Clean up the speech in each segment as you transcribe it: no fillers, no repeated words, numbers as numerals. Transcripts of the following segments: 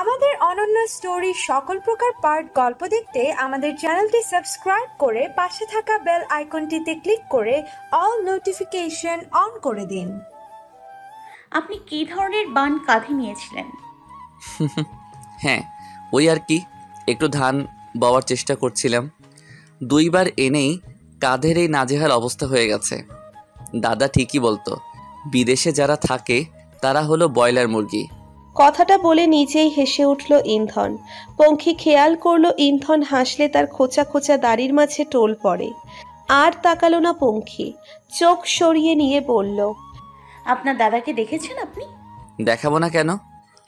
আমাদের অনন্য স্টোরি সকল প্রকার পার্ট গল্প দেখতে আমাদের চ্যানেলটি সাবস্ক্রাইব করে পাশে থাকা বেল আইকনটিতে ক্লিক করে অল নোটিফিকেশন অন করে দিন। আপনি কী ধরনের বান কাঁধে নিয়েছিলেন? হ্যাঁ, ওই আর কি, একটু ধান বওয়ার চেষ্টা করছিলাম। 2 বার এনেই কাঁধের এই নাজেহাল অবস্থা হয়ে গেছে। দাদা ঠিকই বলতো, বিদেশে যারা থাকে তারা হলো ব্রয়লার মুরগি। কথাটা বলে নিজেই হেসে উঠল ইন্ধন। পঙ্খী খেয়াল করলো ইন্ধন হাসলে তার খোঁচা খোঁচা দাড়ির মাঝে টোল পড়ে। আর তাকালো না পঙ্খী, চোখ সরিয়ে নিয়ে বলল, আপনার দাদাকে দেখেছেন আপনি? দেখাবো না কেন?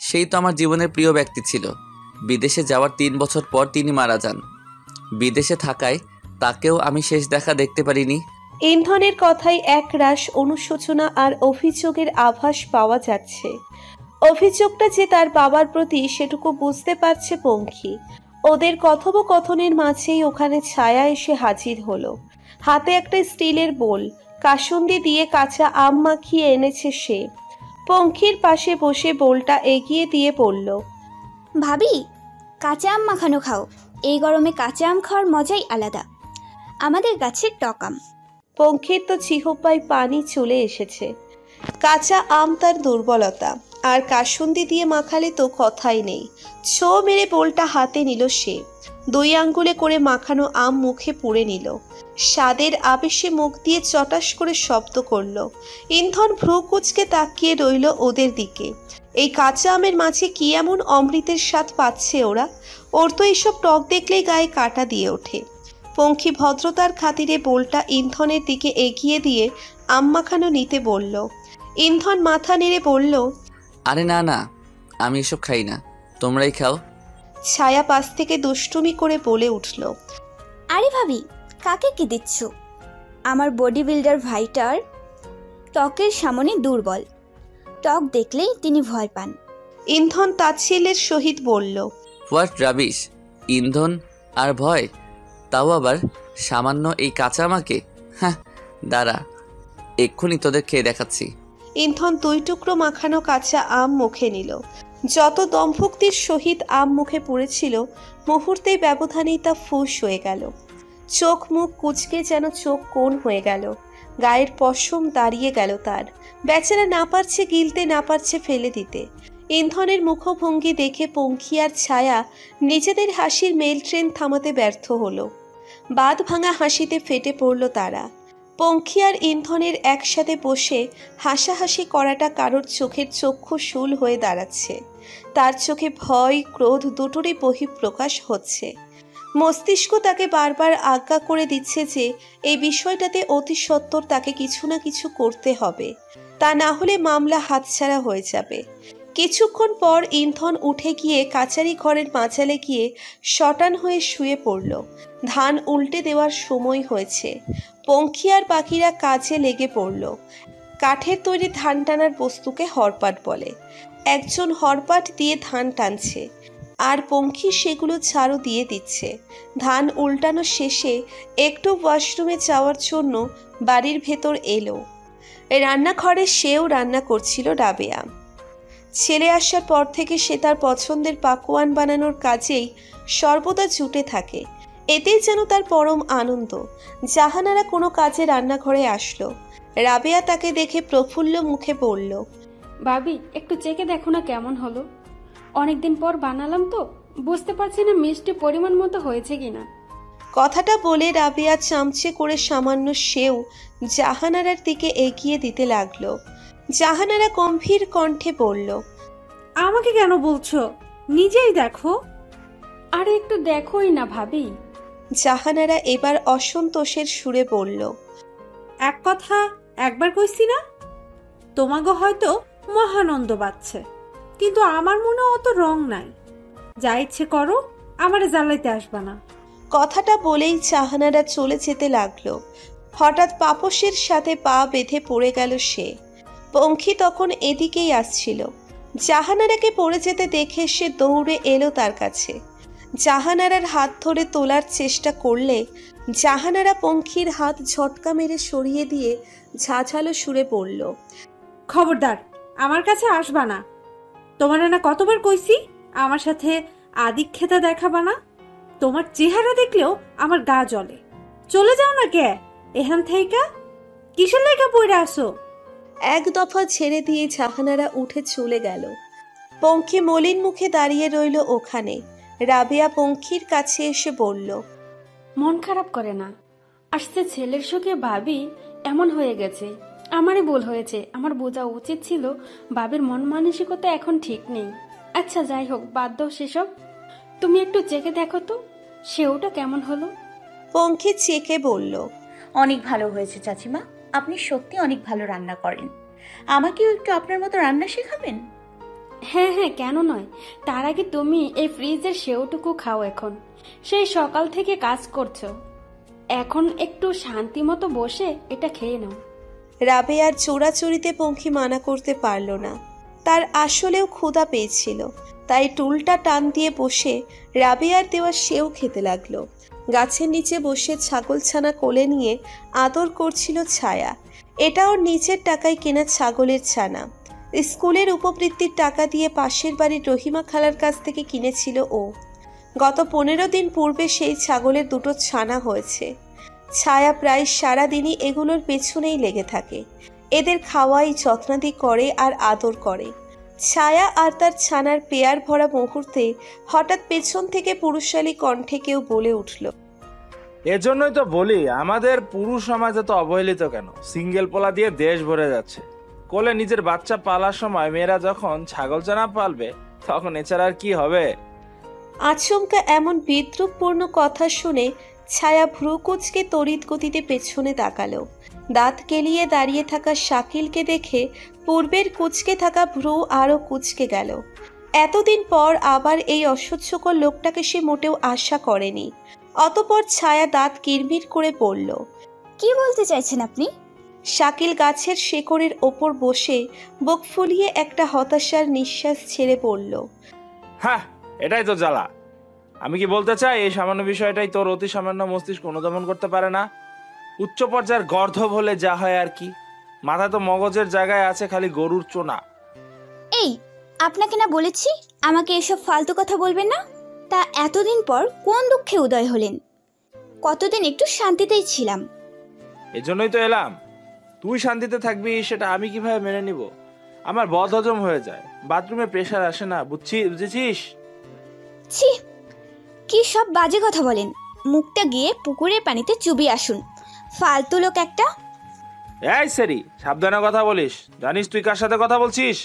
সেই তো আমার জীবনের প্রিয় ব্যক্তি ছিল। বিদেশে যাওয়ার 3 বছর পর তিনি মারা যান। বিদেশে থাকায় তাকেও আমি শেষ দেখা দেখতে পারিনি। ইন্ধনের কথায় এক রাশ অনুশোচনা আর অভিযোগের আভাস পাওয়া যাচ্ছে। অভিযোগটা যে তার বাবার প্রতি সেটুকু বুঝতে পারছে পঙ্খী। ওদের কথোপকথনের মাঝেই ওখানে ছায়া এসে হাজির হলো। হাতে একটা স্টিলের বোল, কাসুন্দি দিয়ে কাঁচা আম মাখিয়ে এনেছে সে। পঙ্খীর পাশে বসে বোলটা এগিয়ে দিয়ে বলল, ভাবি, কাঁচা আম মাখানো খাও। এই গরমে কাঁচা আম খাওয়ার মজাই আলাদা। আমাদের গাছের টক আম। পঙ্খীর তো জিহ্বায় পানি চলে এসেছে। কাঁচা আম তার দুর্বলতা, আর কাসুন্দি দিয়ে মাখালে তো কথাই নেই। ছো মেরে বোলটা হাতে নিল সে। 2 আঙ্গুলে করে মাখানো আম মুখে পুড়ে নিল। স্বাদের আবেশে মুখ দিয়ে চটাস করে শব্দ করল। ইন্ধন ভ্রু কুঁচকে তাকিয়ে রইল ওদের দিকে। এই কাঁচা আমের মাঝে কি এমন অমৃতের স্বাদ পাচ্ছে ওরা? ওর তো এইসব টক দেখলেই গায়ে কাঁটা দিয়ে ওঠে। পঙ্খী ভদ্রতার খাতিরে বোলটা ইন্ধনের দিকে এগিয়ে দিয়ে আম মাখানো নিতে বলল। ইন্ধন মাথা নেড়ে বলল, আরে না না, আমি এসব খাই না, তোমরাই খাও। ছায়া পাশ থেকে দুষ্টুমি করে বলে উঠল, আরে ভাবি, কাকে কি দিচ্ছ? আমার বডি বিল্ডার ভাইটার টকের সামনে দুর্বল। টক দেখলেই তিনি ভয় পান। ইন্ধন তাচ্ছিল্যের সহিত বলল, হোয়াট রাবিশ! ইন্ধন আর ভয়, তাও আবার সামান্য এই কাঁচা আমাকে? হ্যাঁ, দাঁড়া, এক্ষুনি তোদের খেয়ে দেখাচ্ছি। ইন্ধন 2 টুকরো মাখানো কাঁচা আম মুখে নিল। যত দম্ভক্তির সহিত আম মুখে পড়েছিল, মুহূর্তেই ব্যবধানেই তা ফুস হয়ে গেল। চোখ মুখ কুচকে যেন চোখ কোণ হয়ে গেল। গায়ের পশম দাঁড়িয়ে গেল তার। বেচারা না পারছে গিলতে, না পারছে ফেলে দিতে। ইন্ধনের মুখভঙ্গি দেখে পঙ্খী আর ছায়া নিজেদের হাসির মেল ট্রেন থামাতে ব্যর্থ হলো। বাঁধ ভাঙা হাসিতে ফেটে পড়ল তারা। পঙ্খী আর ইন্ধনের একসাথে বসে হাসাহাসি করাটা কারোর চোখের চক্ষু শূল হয়ে দাঁড়াচ্ছে। তার চোখে ভয়, ক্রোধ দুটোরই বহিঃপ্রকাশ হচ্ছে। মস্তিষ্ক তাকে বারবার আজ্ঞা করে দিচ্ছে যে এই বিষয়টাতে অতি সত্বর তাকে কিছু না কিছু করতে হবে, তা না হলে মামলা হাতছাড়া হয়ে যাবে। কিছুক্ষণ পর ইন্ধন উঠে গিয়ে কাচারি ঘরের মাঝালে গিয়ে শটান হয়ে শুয়ে পড়ল। ধান উল্টে দেওয়ার সময় হয়েছে। পঙ্খী আর পাখিরা কাজে লেগে পড়ল। কাঠের তৈরি ধান টানার বস্তুকে হরপাট বলে। একজন হরপাট দিয়ে ধান টানছে, আর পঙ্খী সেগুলো ঝাড়ু দিয়ে দিচ্ছে। ধান উল্টানো শেষে একটু ওয়াশরুমে যাওয়ার জন্য বাড়ির ভেতর এলো। রান্নাঘরে সেও রান্না করছিল রাবেয়া। ছেলে আসার পর থেকে সে তার পছন্দের পাকোয়ান বানানোর কাজেই সর্বদা জুটে থাকে। এতেই যেন তার পরম আনন্দ। জাহানারা কোনো কাজে রান্নাঘরে আসলো। রাবেয়া তাকে দেখে প্রফুল্ল মুখে বলল, ভাবি, একটু চেখে দেখো না কেমন হলো। অনেকদিন পর বানালাম তো, বুঝতে পারছি না মিষ্টি পরিমাণ মতো হয়েছে কিনা। কথাটা বলে রাবেয়া চামচে করে সামান্য সেও জাহানারার দিকে এগিয়ে দিতে লাগলো। জাহানারা গম্ভীর কণ্ঠে বলল, আমাকে কেন বলছো? নিজেই দেখো। আরে একটু দেখোই না ভাবি। জাহানারা এবার অসন্তোষের সুরে বলল, এক কথা একবার কইছি না? তোমাকে হয়তো মহানন্দ বাচ্ছে, কিন্তু আমার মনে অত রং নাই। যা ইচ্ছে করো, আমারে জ্বালাইতে আসবা না। কথাটা বলেই জাহানারা চলে যেতে লাগলো। হঠাৎ পাপসের সাথে পা বেঁধে পড়ে গেল সে। পঙ্খী তখন এদিকেই আসছিল। জাহানারাকে পড়ে যেতে দেখে সে দৌড়ে এলো তার কাছে। জাহানারার হাত ধরে তোলার চেষ্টা করলে জাহানারা পঙ্খীর হাত ঝটকা মেরে সরিয়ে দিয়ে ঝাঝালো সুরে বলল, খবরদার, আমার কাছে আসবা না। তোমার না কতবার কইছি আমার সাথে আদিক্ষেতা দেখাবা না। তোমার চেহারা দেখলেও আমার গা জ্বলে। চলে যাও না কে এখান থেকে? কিসের লেখা পড়ে আসো? এক দফা ছেড়ে দিয়ে জাহানারা উঠে চলে গেল। পঙ্খী মলিন মুখে দাঁড়িয়ে রইল ওখানে। রাবেয়া পঙ্খির কাছে এসে বলল, মন খারাপ করে না, আসছে ছেলের শোকে ভাবি এমন হয়ে গেছে। আমারই ভুল হয়েছে, আমার বোঝা উচিত ছিল বাবির মন মানসিকতা এখন ঠিক নেই। আচ্ছা যাই হোক, বাদ দাও সেসব। তুমি একটু চেখে দেখো তো সেওটা কেমন হলো। পঙ্খী চেকে বলল, অনেক ভালো হয়েছে চাচিমা, আপনি সত্যি অনেক ভালো রান্না করেন। আমাকেও একটু আপনার মতো রান্না শেখাবেন? হ্যাঁ হ্যাঁ, কেন নয়। তার আগে তুমি এই ফ্রিজের সেওটুকু খাও। এখন সেই সকাল থেকে কাজ করছো, এখন একটু শান্তি মতো বসে এটা খেয়ে নাও। রাবেয়ার চোরাচুরিতে পঙ্খী মানা করতে পারল না। তার আসলেও ক্ষুধা পেয়েছিল, তাই টুলটা টান দিয়ে বসে রাবেয়ার দেওয়া সেও খেতে লাগলো। গাছের নিচে বসে ছাগলছানা কোলে নিয়ে আদর করছিল ছায়া। এটা ওর নিজের টাকায় কেনা ছাগলের ছানা। স্কুলের উপবৃত্তির টাকা দিয়ে পাশের বাড়ির রহিমা খালার কাছ থেকে কিনেছিল ও। গত 15 দিন পূর্বে সেই ছাগলের দুটো ছানা হয়েছে। ছায়া প্রায় সারাদিনই এগুলোর পেছনেই লেগে থাকে। এদের খাওয়াই, যত্নাদি করে আর আদর করে। ছায়া আর তার ছানার পেয়ার ভরা মুহূর্তে হঠাৎ পেছন থেকে পুরুষালী কণ্ঠে কেউ বলে উঠল, এজন্যই তো বলি আমাদের পুরুষ সমাজ এত অবহেলিত কেন। সিঙ্গেল পোলা দিয়ে দেশ ভরে যাচ্ছে। কোলে নিজের বাচ্চা পালার সময় মেয়েরা যখন ছাগলছানা পালবে তখন এছাড়া আর কি হবে? আচমকা এমন বিদ্রুপপূর্ণ কথা শুনে ছায়া ভ্রু কুঁচকে তড়িৎ গতিতে পেছনে তাকালো। দাঁত কেলিয়ে দাঁড়িয়ে থাকা শাকিলকে দেখে পূর্বের কুঁচকে থাকা ভ্রু আরও কুঁচকে গেল। এতদিন পর আবার এই অসহ্যকর লোকটাকে সে মোটেও আশা করেনি। অতঃপর ছায়া দাঁত কিরমির করে বলল, কি বলতে চাইছেন আপনি? শাকিল গাছের শেকড়ের ওপর বসে বুক ফুলিয়ে একটা হতাশার নিঃশ্বাস ছেড়ে বলল, হ্যাঁ, এটাই তো জ্বালা। আমি কি বলতে চাই, এই সামান্য বিষয়টাই তোর অতি সামান্য মস্তিষ্ক অনুধাবন করতে পারে না। উচ্চ পর্যায়ের গর্ধব হলে যা হয় আর কি। মাথা তো মগজের জায়গায় আছে খালি গরুর চোনা। এই, আপনাকে না বলেছি আমাকে এসব ফালতু কথা বলবেন না। তা এতদিন পর কোন দুঃখে উদয় হলেন? কতদিন একটু শান্তিতেই ছিলাম। এজন্যই তো এলাম। তুই শান্তিতে থাকবি সেটা আমি কিভাবে মেনে নিব? আমার বদহজম হয়ে যায়, বাথরুমে প্রেসার আসে না, বুঝেছিস? ছি, কি সব বাজে কথা বলেন। মুখটা গিয়ে পুকুরের পানিতে চুবিয়ে আসুন, ফালতু লোক একটা। এই সেরি, সাবধানে কথা বলিস। জানিস তুই কার সাথে কথা বলছিস?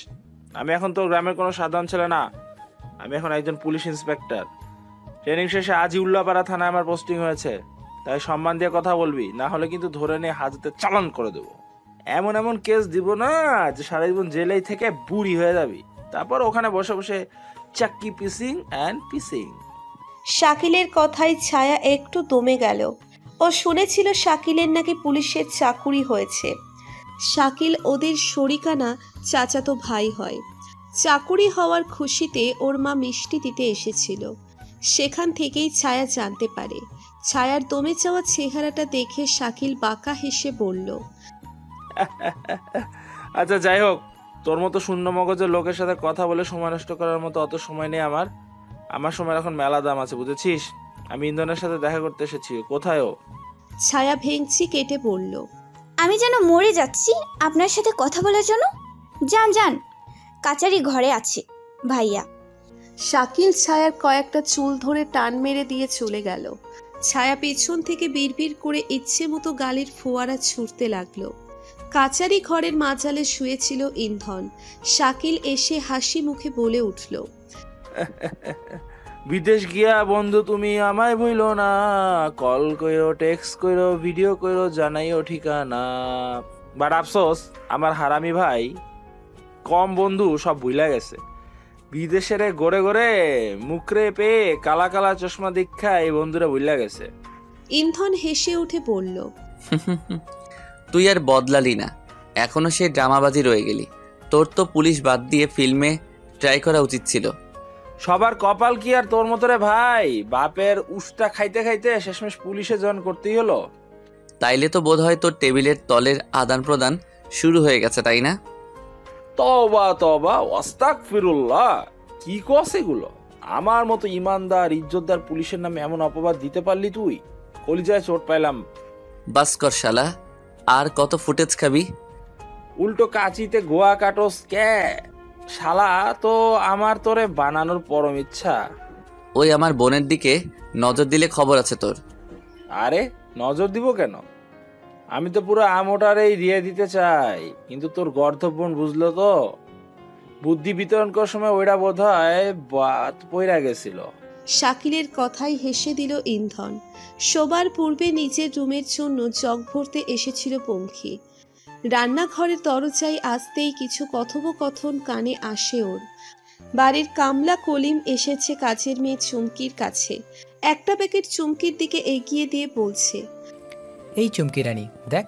আমি এখন তোর গ্রামের কোনো সাধারণ ছেলে না। আমি এখন একজন পুলিশ ইন্সপেক্টর। ট্রেনিং শেষে আজই উল্লাপাড়া থানায় আমার পোস্টিং হয়েছে। তাই সম্মান দিয়ে কথা বলবি, না হলে কিন্তু ধরে নিয়ে হাজতে চালান করে দেবো। এমন এমন কেস দিব না যে সারা জীবন জেলেই থেকে বুড়ি হয়ে যাবি। তারপর ওখানে বসে বসে চাক্কি পিসিং অ্যান্ড পিসিং। শাকিলের কথায় ছায়া একটু দমে গেল। ও শুনেছিল শাকিলের নাকি পুলিশের চাকুরি হয়েছে। শাকিল ওদের শরিকানা চাচাতো ভাই হয়। চাকুরি হওয়ার খুশিতে ওর মা মিষ্টি দিতে এসেছিল। সেখান থেকেই ছায়া জানতে পারে। ছায়ার দমে যাওয়া চেহারাটা দেখে শাকিল বাঁকা হেসে বলল, আচ্ছা যাই হোক, তোর মতো শূন্য মগজের লোকের সাথে কথা বলে সময় নষ্ট করার মতো অত সময় নেই আমার। আমার সময় এখন মেলা দাম আছে, বুঝেছিস? আমি ইন্ধনের সাথে দেখা করতে এসেছি। কোথায় ও? ছায়া ভেঙচি কেটে বলল, আমি যেন মরে যাচ্ছি আপনার সাথে কথা বলার জন্য। যান যান, কাচারি ঘরে আছে ভাইয়া। শাকিল ছায়ার কয়েকটা চুল ধরে টান মেরে দিয়ে চলে গেল। ছায়া পেছন থেকে বিড়বিড় করে ইচ্ছে মতো গালির ফোয়ারা ছুটতে লাগলো। কাচারি ঘরের মাঝালে শুয়েছিল ইন্ধন। শাকিল এসে হাসি মুখে বলে উঠল, বিদেশ গিয়া বন্ধু তুমি আমায় ভুইল না। কল কইরো, টেক্সট কইরো, ভিডিও কইরো, জানাইও ঠিকানা। বাট আফসোস, আমার হারামি ভাই কম বন্ধু সব ভুইলা গেছে। বিদেশের গড়ে গড়ে মুখরে পেয়ে কালা কালা চশমা দীক্ষা এই বন্ধুরা ভুইলা গেছে। ইন্ধন হেসে উঠে বলল, তুই আর বদলালি না, এখনো সে ড্রামাবাজি রয়ে গেলি। তোর তো পুলিশ বাদ দিয়ে ফিল্মে ট্রাই করা উচিত ছিল। সবার কপাল কি আর তোর মতো রে ভাই? বাপের উষ্টা খাইতে খাইতে শেষমেশ পুলিশে জয়েন করতেই হলো। তাইলে তো বোধ হয় তোর টেবিলের তলের আদান প্রদান শুরু হয়ে গেছে, তাই না? তবা তবা আস্তাগফিরুল্লাহ, কি কস এগুলো? আমার মতো ইমানদার ইজ্জতদার পুলিশের নামে এমন অপবাদ দিতে পারলি তুই? কলিজায় চোট পাইলাম। বাস কর শালা, আর কত ফুটেজ খাবি? উল্টো কাঁচিতে গোয়া কাটোস কে শালা? তো আমার তোরে বানানোর পরম ইচ্ছা। ওই আমার বোনের দিকে নজর দিলে খবর আছে তোর। আরে নজর দিব কেন? আমি তো পুরো আমোটারেই দিয়ে দিতে চাই, কিন্তু তোর গর্ধব বোন বুঝলো তো, বুদ্ধি বিতরণ করার সময় ওইটা বোধ হয় বাত পইরা গেছিল। শাকিলের কথাই হেসে দিল ইন্ধন। শোবার পূর্বে নিজের রুমের জন্য জগ ভরতে এসেছিল পঙ্খী। রান্নাঘরের দরজায় আসতেই কিছু কথোপকথন কানে আসে ওর। বাড়ির কামলা কলিম এসেছে কাজের মেয়ে চুমকির কাছে। একটা প্যাকেট চুমকির দিকে এগিয়ে দিয়ে বলছে, এই চুমকি রানী, দেখ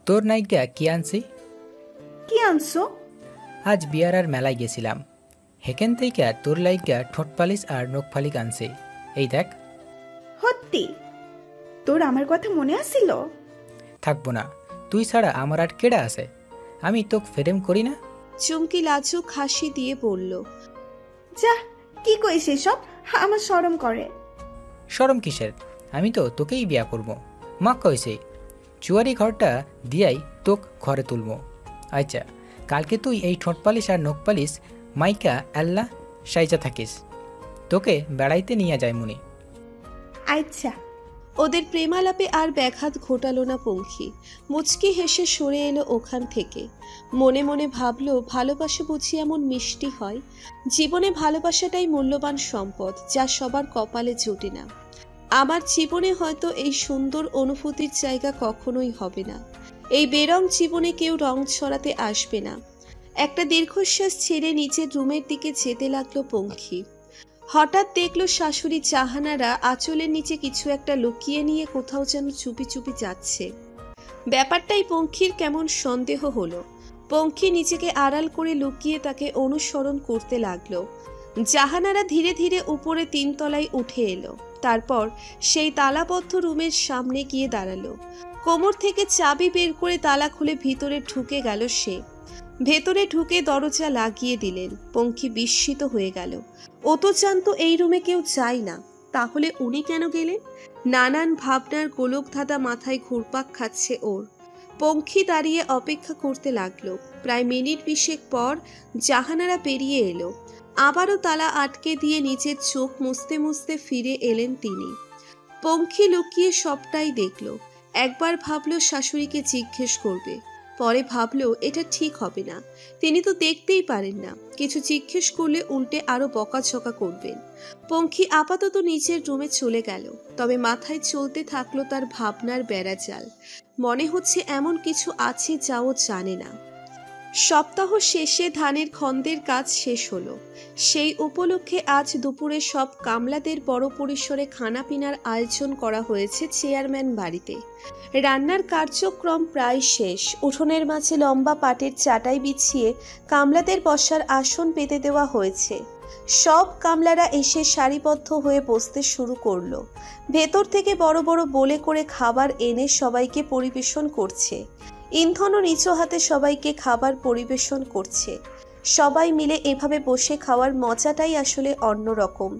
তোর নায়িকা কি আনছি। কি আনছো? আজ বিয়ারার মেলায় গেছিলাম, হেকেন থেকে তোর লাইগা ঠোঁট পালিশ আর নখ ফালিক আনছি। এই দেখ। সত্যি? তোর আমার কথা মনে আসিল? থাকবো না, তুই ছাড়া আমার আর কেডা আছে? আমি তোক ফ্রেম করি না? চুমকি লাজুক হাসি দিয়ে বলল, যা, কি কইস এসব? আমার শরম করে। শরম কিসের? আমি তো তোকেই বিয়া করবো। মা কইছে চুয়ারি ঘরটা দিয়াই তোক ঘরে তুলবো। আচ্ছা, কালকে তুই এই ঠোঁট পালিশ আর নখ পালিশ মাইকা আল্লাহ সাইজা থাকিস, তোকে বেড়াইতে নিয়ে যায় মুনি। আচ্ছা। ওদের প্রেমালাপে আর ব্যাঘাত ঘটালো না পঙ্খী। মুচকি হেসে সরে এলো ওখান থেকে। মনে মনে ভাবলো, ভালোবাসা বুঝি এমন মিষ্টি হয়? জীবনে ভালোবাসাটাই মূল্যবান সম্পদ, যা সবার কপালে জোটে না। আমার জীবনে হয়তো এই সুন্দর অনুভূতির জায়গা কখনোই হবে না। এই বেরং জীবনে কেউ রং ছড়াতে আসবে না। একটা দীর্ঘশ্বাস ছেড়ে নিচের রুমের দিকে যেতে লাগলো পঙ্খী। হঠাৎ দেখলো শাশুড়ি জাহানারা আঁচলের নিচে কিছু একটা লুকিয়ে নিয়ে কোথাও যেন চুপি চুপি যাচ্ছে। ব্যাপারটাই পঙ্খীর কেমন সন্দেহ হলো। পঙ্খী নিজেকে আড়াল করে লুকিয়ে তাকে অনুসরণ করতে লাগলো। জাহানারা ধীরে ধীরে উপরে 3 তলায় উঠে এলো। তারপর সেই তালাবদ্ধ রুমের সামনে গিয়ে দাঁড়ালো। কোমর থেকে চাবি বের করে তালা খুলে ভিতরে ঢুকে গেল সে। ভেতরে ঢুকে দরজা লাগিয়ে দিলেন। পঙ্খী বিস্মিত হয়ে গেল। ও তো জানতো এই রুমে কেউ যায় না, তাহলে উনি কেন গেলেন? নানান ভাবনার গোলক ধাঁধা মাথায় ঘুরপাক খাচ্ছে ওর। পঙ্খী দাঁড়িয়ে অপেক্ষা করতে লাগলো। প্রায় মিনিট 20 পর জাহানারা পেরিয়ে এলো। আবারও তালা আটকে দিয়ে নিজের চোখ মুছতে মুছতে ফিরে এলেন তিনি। পঙ্খী লুকিয়ে সবটাই দেখলো। একবার ভাবলো শাশুড়িকে জিজ্ঞেস করবে, পরে ভাবলো এটা ঠিক হবে না। তিনি তো দেখতেই পারেন না, কিছু জিজ্ঞেস করলে উল্টে আরো বকাঝকা করবেন। পঙ্খী আপাতত নিজের রুমে চলে গেল। তবে মাথায় চলতে থাকলো তার ভাবনার বেড়াজাল। মনে হচ্ছে এমন কিছু আছে যা ও জানে না। সপ্তাহ শেষে ধানের খন্দের কাজ শেষ হলো। সেই উপলক্ষে আজ দুপুরে সব কামলাদের বড় পরিসরে খানাপিনার আয়োজন করা হয়েছে চেয়ারম্যান বাড়িতে। রান্নার কার্যক্রম প্রায় শেষ। উঠোনের মাঝে লম্বা পাটের চাটাই বিছিয়ে কামলাদের বসার আসন পেতে দেওয়া হয়েছে। সব কামলারা এসে সারিবদ্ধ হয়ে বসতে শুরু করলো। ভেতর থেকে বড় বড় বলে করে খাবার এনে সবাইকে পরিবেশন করছে। ইন্ধনও নিজ হাতে সবাইকে খাবার পরিবেশন করছে। সবাই মিলে এভাবে বসে খাওয়ার মজাটাই আসলে অন্যরকম।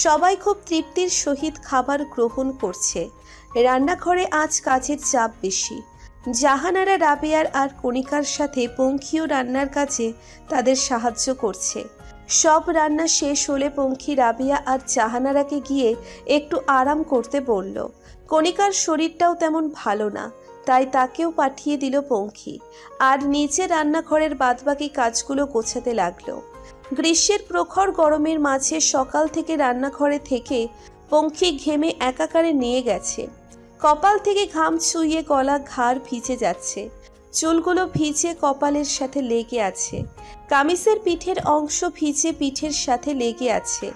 সবাই খুব তৃপ্তির সহিত খাবার গ্রহণ করছে। রান্নাঘরে আজ কাজের চাপ বেশি। জাহানারা, রাবেয়ার আর কণিকার সাথে পঙ্খীও রান্নার কাজে তাদের সাহায্য করছে। সব রান্না শেষ হলে পঙ্খী রাবেয়া আর জাহানারাকে গিয়ে একটু আরাম করতে বলল। কণিকার শরীরটাও তেমন ভালো না, তাই তাকেও পাঠিয়ে দিল পঙ্খী। আর নিচে রান্নাঘরের বাদবাকি কাজগুলো গোছাতে লাগলো। গ্রীষ্মের প্রখর গরমের মাঝে সকাল থেকে রান্নাঘরে থেকে পঙ্খী ঘেমে একাকারে নিয়ে গেছে। কপাল থেকে ঘাম ছুঁয়ে গলা ঘাড় ভিজে যাচ্ছে। চুলগুলো ভিজে কপালের সাথে লেগে আছে। কামিজের পিঠের অংশ ভিজে পিঠের সাথে লেগে আছে।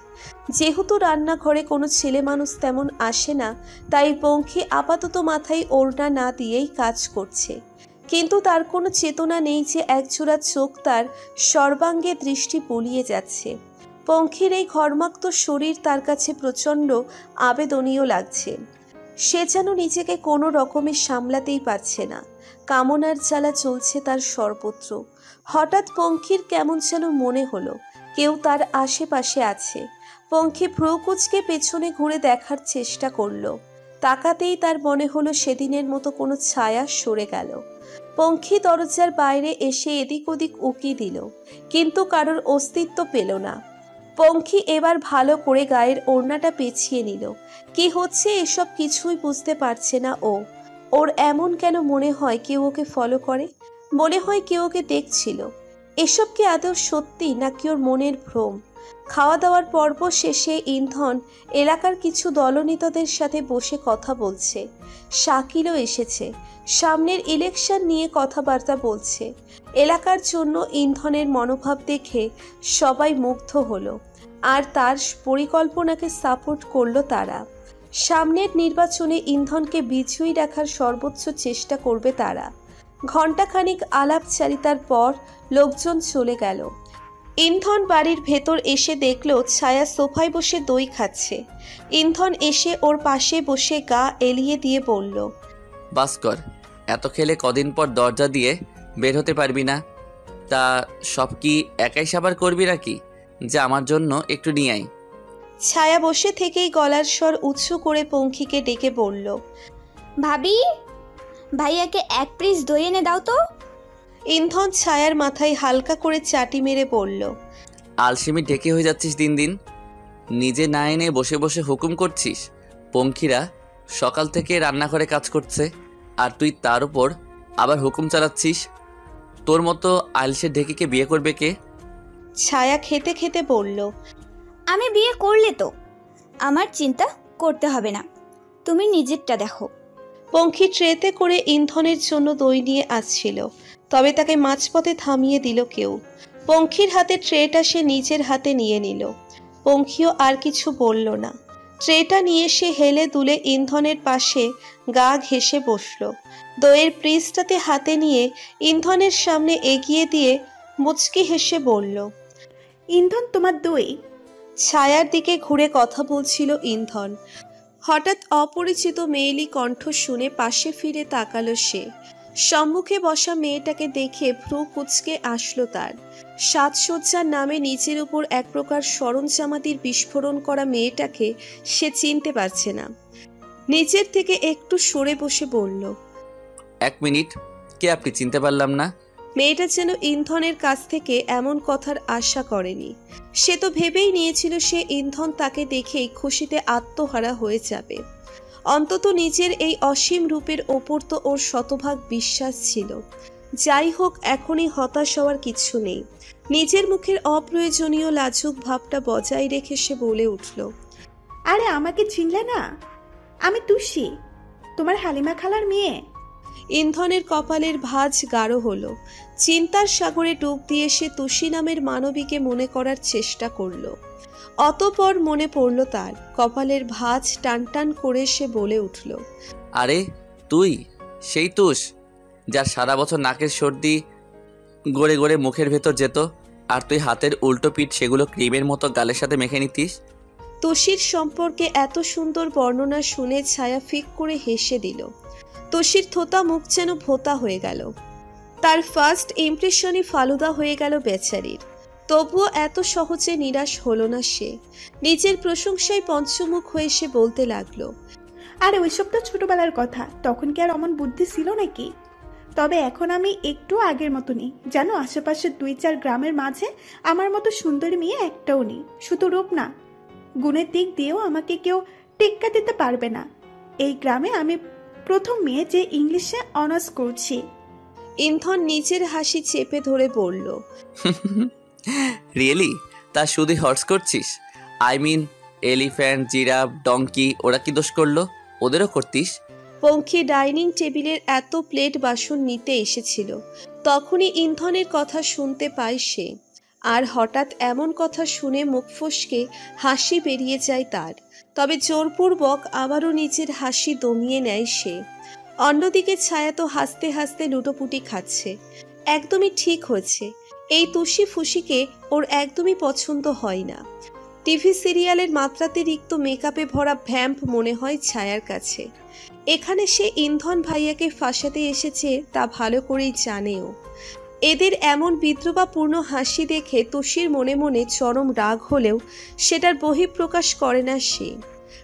যেহেতু রান্নাঘরে কোনো ছেলে মানুষ তেমন আসে না, তাই পঙ্খী আপাতত মাথায় ওড়না না দিয়েই কাজ করছে। কিন্তু তার কোনো চেতনা নেই যে একজোড়া চোখ তার সর্বাঙ্গে দৃষ্টি বুলিয়ে যাচ্ছে। পঙ্খীর এই ঘর্মাক্ত শরীর তার কাছে প্রচণ্ড আবেদনীয় লাগছে। সে যেন নিজেকে কোনো রকমে সামলাতেই পারছে না। কামনার জ্বালা চলছে তার সর্বত্র। হঠাৎ পঙ্খির কেমন যেন মনে হলো কেউ তার আশেপাশে আছে। পঙ্খি ভ্রুকুচকে পেছনে ঘুরে দেখার চেষ্টা করলো। তাকাতেই তার মনে হলো সেদিনের মতো কোনো ছায়া সরে গেল। পঙ্খি দরজার বাইরে এসে এদিক ওদিক উকি দিল, কিন্তু কারোর অস্তিত্ব পেল না। পঙ্খি এবার ভালো করে গায়ের ওড়নাটা পেঁচিয়ে নিল। কি হচ্ছে এসব কিছুই বুঝতে পারছে না ও। ওর এমন কেন মনে হয় কেউ ওকে ফলো করে, মনে হয় কেউ ওকে দেখছিল। এসব কি আদৌ সত্যি নাকি ওর মনের ভ্রম? খাওয়া দাওয়ার পর্ব শেষে ইন্ধন এলাকার কিছু দলনেতাদের সাথে বসে কথা বলছে। শাকিলও এসেছে, সামনের ইলেকশন নিয়ে কথাবার্তা বলছে। এলাকার জন্য ইন্ধনের মনোভাব দেখে সবাই মুগ্ধ হলো, আর তার পরিকল্পনাকে সাপোর্ট করলো তারা। সামনের নির্বাচনে ইন্ধনকে বিজয়ী রাখার সর্বোচ্চ চেষ্টা করবে তারা। ঘণ্টাখানিক আলাপচারিতার পর লোকজন চলে গেল। ইন্ধন বাড়ির ভেতর এসে দেখলো ছায়া সোফায় বসে দই খাচ্ছে। ইন্ধন এসে ওর পাশে বসে গা এলিয়ে দিয়ে বলল, ভাস্কর, এত খেলে কদিন পর দরজা দিয়ে বের হতে পারবি না। তা সব কি একাই সাবার করবি নাকি? যে আমার জন্য একটু নিয়ে আয়। ছায়া বসে থেকেই গলার স্বর উঁচু করে পঙ্খিকে ডেকে বলল, ভাবি, ভাইয়াকে এক পিস দই এনে দাও তো। ইন্ধন ছায়ার মাথায় হালকা করে চাটি মেরে বলল, আলসেমি ঢেকে হয়ে যাচ্ছিস দিন দিন। নিজে না এনে বসে বসে হুকুম করছিস। পঙ্খিরা সকাল থেকে রান্নাঘরে কাজ করছে, আর তুই তার উপর আবার হুকুম চালাচ্ছিস। তোর মতো আলসের ঢেকিকে বিয়ে করবে কে? ছায়া খেতে খেতে বলল, আমি বিয়ে করলে তো আমার চিন্তা করতে হবে না, তুমি নিজেরটা দেখো। পঙ্খি ট্রেতে করে ইন্ধনের জন্য দই নিয়ে আসছিল, তবে তাকে মাঝপথে থামিয়ে দিল কেউ। পঙ্খির হাতে ট্রেটা সে নিজের হাতে নিয়ে নিল। পঙ্খিও আর কিছু বলল না। ট্রেটা নিয়ে সে হেলে দুলে ইন্ধনের পাশে গা ঘেঁষে বসল। দইয়ের পিসটাতে হাতে নিয়ে ইন্ধনের সামনে এগিয়ে দিয়ে মুচকি হেসে বলল, ইন্ধন, তোমার দই। ছায়ার দিকে ঘুরে কথা বলছিল ইন্ধন। হঠাৎ অপরিচিত মেয়েলি কণ্ঠ শুনে পাশে ফিরে তাকালো সে। সম্মুখে বসা মেয়েটাকে দেখে ভ্রু কুচকে আসলো তার। সাজসজ্জার নামে নিচের উপর এক প্রকার সরঞ্জামাতির বিস্ফোরণ করা মেয়েটাকে সে চিনতে পারছে না। নিচের থেকে একটু সরে বসে বলল, এক মিনিট, কে আপনি? চিনতে পারলাম না। মেয়েটা যেন ইন্ধনের কাছ থেকে এমন কথার আশা করেনি। সে তো ভেবেই নিয়েছিল সে ইন্ধন তাকে দেখেই খুশিতে আত্মহারা হয়ে যাবে। অন্তত নিজের এই অসীম রূপের ওপর তো ওর শতভাগ বিশ্বাস ছিল। যাই হোক, এখনই হতাশ হওয়ার কিছু নেই। নিজের মুখের অপ্রয়োজনীয় লাজুক ভাবটা বজায় রেখে সে বলে উঠল, আরে আমাকে চিনলে না? আমি তুষি, তোমার হালিমা খালার মেয়ে। ইন্ধনের কপালের ভাঁজ গাঢ় হলো। চিন্তার সাগরে ডুব দিয়ে সে তুষি নামের মানবীকে মনে করার চেষ্টা করল। অতঃপর মনে পড়ল তার কপালের ভাঁজ টান টান করে সে বলে উঠল, আরে তুই সেই তুষ যার সারা বছর নাকের সর্দি গড়ে গড়ে মুখের ভেতর যেত, আর তুই হাতের উল্টো পিঠ সেগুলো ক্রিমের মতো গালের সাথে মেখে নিতিস। তুষির সম্পর্কে এত সুন্দর বর্ণনা শুনে ছায়া ফিক করে হেসে দিল। তুষির থোতা মুখ যেন ভোতা হয়ে গেল। তার ফার্স্ট ইমপ্রেশনই ফালুদা হয়ে গেল বেচারির। তবুও এত সহজে নিরাশ হলো না সে। নিজের প্রশংসায় পঞ্চমুখ হয়ে সে বলতে লাগলো, আরে ওইসব তো ছোটবেলার কথা, তখন কি আর অমন বুদ্ধি ছিল নাকি? তবে এখন আমি একটু আগের মতো নেই জানো। আশেপাশে 2-4 গ্রামের মাঝে আমার মতো সুন্দরী মেয়ে একটাও নেই। শুধু রূপ না, গুণের দিক দিয়েও আমাকে কেউ টেক্কা দিতে পারবে না। এই গ্রামে আমি প্রথম মেয়ে যে ইংলিশে অনার্স করছি। ইন্ধন নিজের হাসি চেপে ধরে বলল, রিয়েলি? তা শুধু হর্স করছিস? I mean elephant, giraffe, donkey, ওরা কি দোষ করলো? ওদেরও করতিস। পঙ্খি ডাইনিং টেবিলের এত প্লেট বাসন নিতে এসেছিল। তখনই ইন্ধনের কথা শুনতে পায় সে। আর হঠাৎ এমন কথা শুনে মুখ ফসকে হাসি বেরিয়ে যায় তার। তবে জোরপূর্বক আবারও নিজের হাসি দমিয়ে নেয় সে। অন্যদিকে ছায়া তো হাসতে হাসতে লুটোপুটি খাচ্ছে। একদমই ঠিক হয়েছে, এই তুষি ফুসিকে ওর একদমই পছন্দ হয় না। টিভি সিরিয়ালের মাত্রাতিরিক্ত মেকআপে ভরা ভ্যাম্প মনে হয় ছায়ার কাছে। এখানে সে ইন্ধন ভাইয়াকে ফাঁসাতে এসেছে তা ভালো করেই জানেও। এদের এমন বিদ্রুপাপূর্ণ হাসি দেখে তুষির মনে মনে চরম রাগ হলেও সেটার বহিঃপ্রকাশ করে না সে।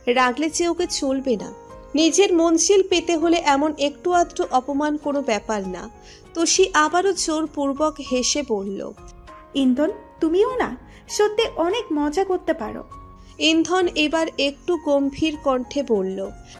রাগলে যে ওকে চলবে না। নিজের মঞ্জিল পেতে হলে এমন একটু আধটু অপমান কোনো ব্যাপার না। তুষি আবারও জোরপূর্বক হেসে বলল, ইন্ধন, তুমিও না সত্যি অনেক মজা করতে পারো। ইন্ধন এবার একটু গম্ভীর কণ্ঠে বলল,